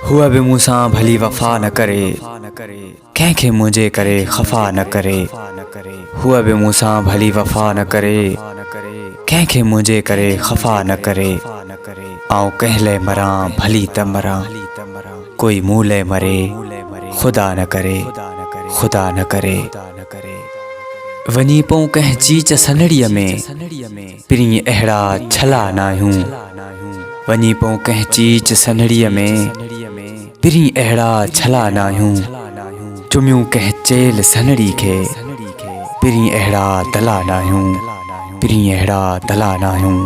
हुआ बे मूसा भली वफा न करे, कैंखे मुझे करे खफा न करे। हुआ बे मूसा भली वफा न करे, कैंखे मुझे करे खफा न करे। आऊं कहले मरा भली त मरा, कोई मूले मरे खुदा न करे, खुदा न करे। वनी पऊं कंहिं चीच सनड़ीअ में, पिरीं अहिड़ा छला नाहियूं। वनी पऊं कंहिं चीच सनड़ीअ में, पिरीं अहिड़ा छला नाहियूं। चुमियूं कंहिं चेल सनड़ी खे, पिरीं अहिड़ा दला नाहियूं, पिरीं अहिड़ा दला नाहियूं।